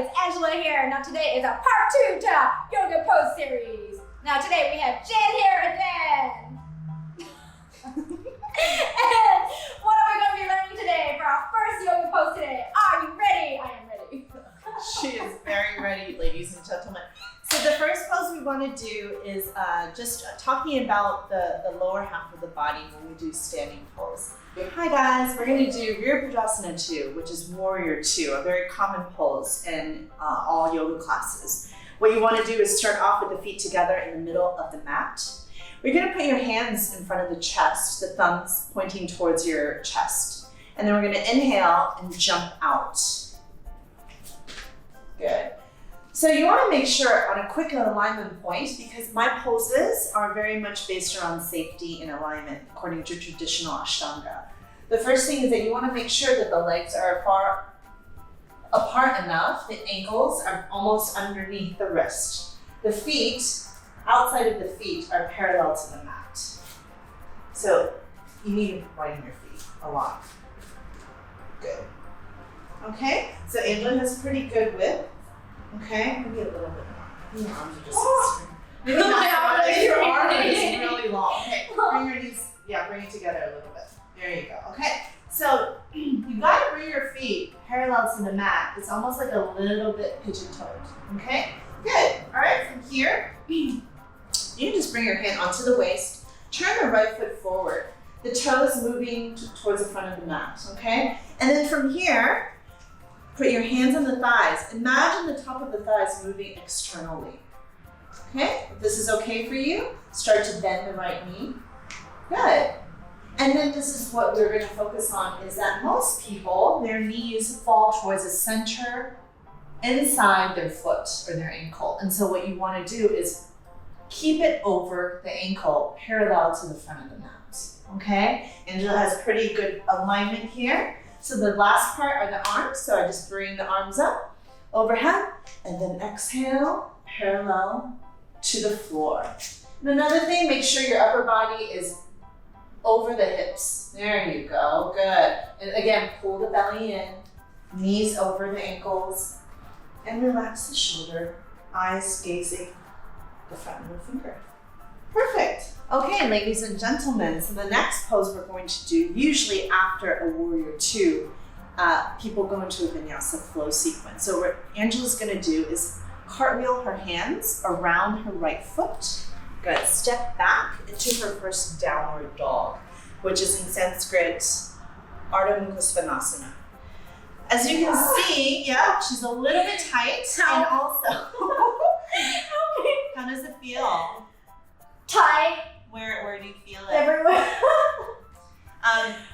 it's Angela here. Now today is a part 2 to yoga pose series. Now today we have Jen here again. And what are we going to be learning today for our first yoga pose today? Are you ready? I am ready. She is very ready, ladies and gentlemen. So the first pose we want to do is just talking about the lower half of the body when we do standing pose. Hi guys, we're going to do Virabhadrasana 2, which is Warrior 2, a very common pose in all yoga classes. What you want to do is start off with the feet together in the middle of the mat. You're going to put your hands in front of the chest, the thumbs pointing towards your chest. And then we're going to inhale and jump out. Good. So you want to make sure on a quick alignment point, because my poses are very much based around safety and alignment according to traditional Ashtanga. The first thing is that you want to make sure that the legs are far apart enough, the ankles are almost underneath the wrist. The feet, outside of the feet, are parallel to the mat. So you need to widen your feet a lot. Good. Okay, so Angela has pretty good width. Okay, maybe a little bit more. Your arms are just maybe not so your arm is really long. Okay, bring your knees, bring it together a little bit. There you go. Okay, so you gotta bring your feet parallel to the mat. It's almost like a little bit pigeon-toed. Okay, good. All right, from here, you can just bring your hand onto the waist, turn the right foot forward, the toes moving towards the front of the mat, okay? And then from here, put your hands on the thighs. Imagine the top of the thighs moving externally. Okay, if this is okay for you, start to bend the right knee. Good. And then this is what we're going to focus on, is that most people, their knees fall towards the center inside their foot or their ankle. And so what you want to do is keep it over the ankle parallel to the front of the mat. Okay, Angela has pretty good alignment here. So the last part are the arms. So I just bring the arms up, overhead, and then exhale, parallel to the floor. And another thing, make sure your upper body is over the hips. There you go, good. And again, pull the belly in, knees over the ankles, and relax the shoulder, eyes gazing the front middle finger. Perfect. Okay, ladies and gentlemen, so the next pose we're going to do, usually after a Warrior 2, people go into a vinyasa flow sequence. So what Angela's going to do is cartwheel her hands around her right foot. Good. Step back into her first downward dog, which is in Sanskrit, Ardha Mukha Svanasana. As you can see, she's a little bit tight, and also, how does it feel? Tight. Where do you feel it? Everywhere.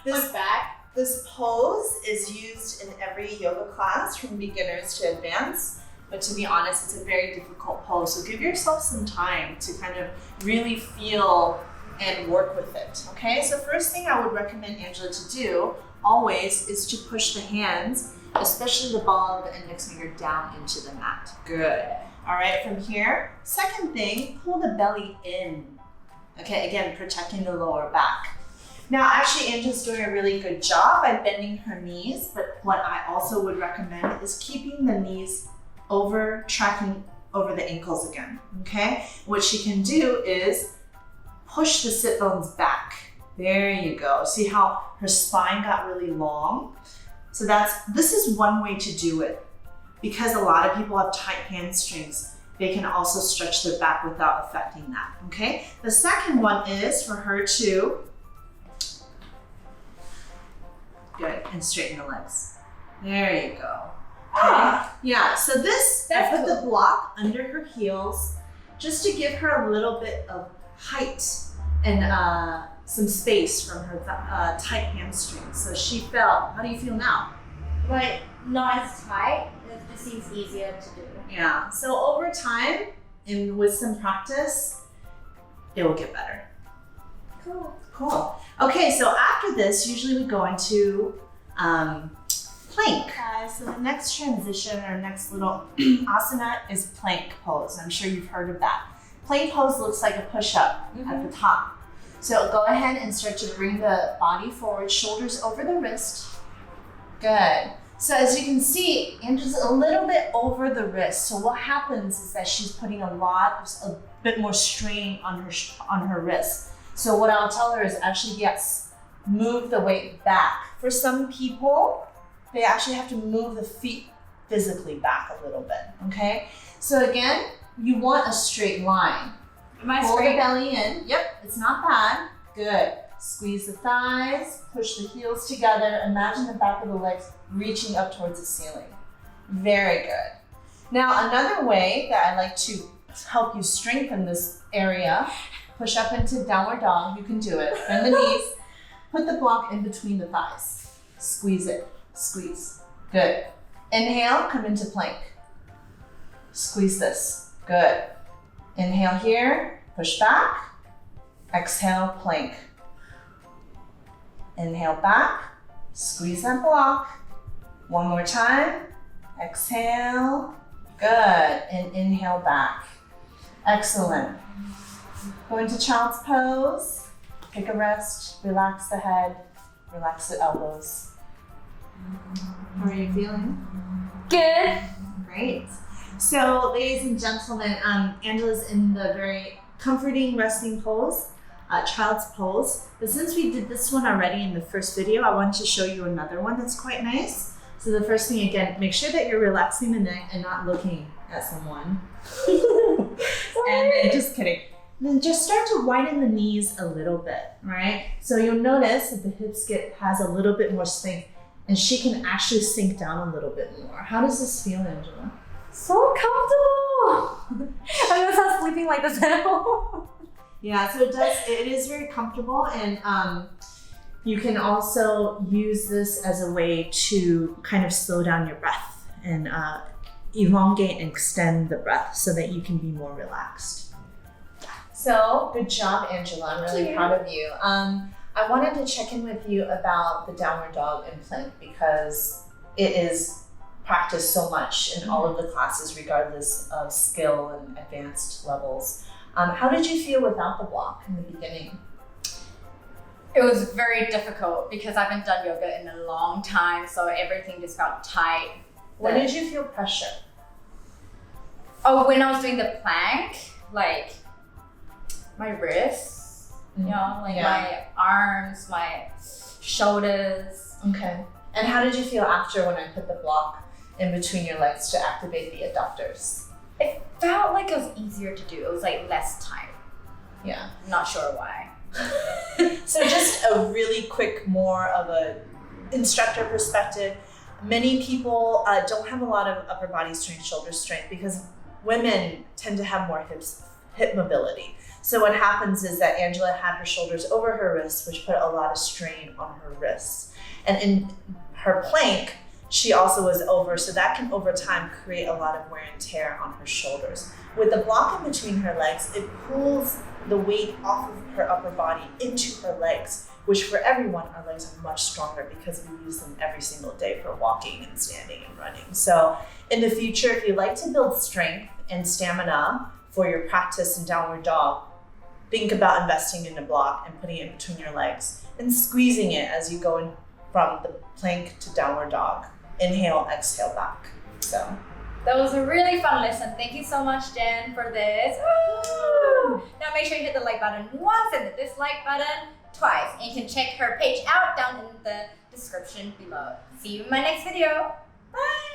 This back. This pose is used in every yoga class from beginners to advanced, but to be honest, it's a very difficult pose. So give yourself some time to kind of really feel and work with it, okay? So first thing I would recommend Angela to do always is to push the hands, especially the ball of the index finger, down into the mat. Good. All right, from here, second thing, pull the belly in. Okay, again, protecting the lower back. Now, actually, Angela's doing a really good job by bending her knees, but what I also would recommend is keeping the knees tracking over the ankles again, okay? What she can do is push the sit bones back. There you go. See how her spine got really long? So this is one way to do it. Because a lot of people have tight hamstrings, they can also stretch their back without affecting that, okay? The second one is for her to, good, and straighten the legs. There you go. Okay. Yeah, so this, I put the block under her heels just to give her a little bit of height and some space from her tight hamstrings. So she felt, how do you feel now? Like, not as tight. It just seems easier to do. Yeah, so over time and with some practice, it will get better. Cool. Okay, so after this, usually we go into plank. So the next transition or next little asana is plank pose. I'm sure you've heard of that. Plank pose looks like a push-up at the top. So go ahead and start to bring the body forward, shoulders over the wrist. Good. So as you can see, Angela's a little bit over the wrist. So what happens is that she's putting a bit more strain on her wrist. So what I'll tell her is actually, yes, move the weight back. For some people, they actually have to move the feet physically back a little bit, okay? So again, you want a straight line. Am I Hold straight? the belly in. Yep, it's not bad. Good. Squeeze the thighs, push the heels together. Imagine the back of the legs reaching up towards the ceiling. Very good. Now, another way that I like to help you strengthen this area, push up into downward dog. You can do it. Bend the knees. Put the block in between the thighs. Squeeze it. Squeeze. Good. Inhale, come into plank. Squeeze this. Good. Inhale here, push back. Exhale, plank. Inhale back, squeeze that block. One more time. Exhale. Good. And inhale back. Excellent. Go into child's pose. Take a rest. Relax the head. Relax the elbows. How are you feeling? Good. Great. So, ladies and gentlemen, Angela's in the very comforting resting pose, child's pose. But since we did this one already in the first video, I wanted to show you another one that's quite nice. So the first thing, again, make sure that you're relaxing the neck and not looking at someone. And then, just kidding. Then just start to widen the knees a little bit, right? So you'll notice that the hips has a little bit more strength, and she can actually sink down a little bit more. How does this feel, Angela? So comfortable. I'm gonna start sleeping like this now. Yeah, so it is very comfortable, and you can also use this as a way to kind of slow down your breath and elongate and extend the breath so that you can be more relaxed. So good job, Angela. I'm really proud of you. I wanted to check in with you about the downward dog and plank because it is practiced so much in all of the classes regardless of skill and advanced levels. How did you feel without the block in the beginning? It was very difficult because I haven't done yoga in a long time, so everything just felt tight. When did you feel pressure? Oh, when I was doing the plank, like my wrists, you know, like my arms, my shoulders. Okay. And how did you feel after when I put the block in between your legs to activate the adductors? It felt like it was easier to do. It was like less time. Yeah. Not sure why. So just a really quick, more of a instructor perspective. Many people don't have a lot of upper body strength, shoulder strength, because women tend to have more hip mobility. So what happens is that Angela had her shoulders over her wrists, which put a lot of strain on her wrists. And in her plank, she also was over, so that can over time create a lot of wear and tear on her shoulders. With the block in between her legs, it pulls the weight off of her upper body into her legs, which for everyone, our legs are much stronger because we use them every single day for walking and standing and running. So in the future, if you like to build strength and stamina for your practice in downward dog, think about investing in a block and putting it in between your legs and squeezing it as you go in from the plank to downward dog. Inhale, exhale back. So that was a really fun lesson. Thank you so much, Jen, for this. Woo! Now make sure you hit the like button once and the dislike button twice. And you can check her page out down in the description below. See you in my next video. Bye!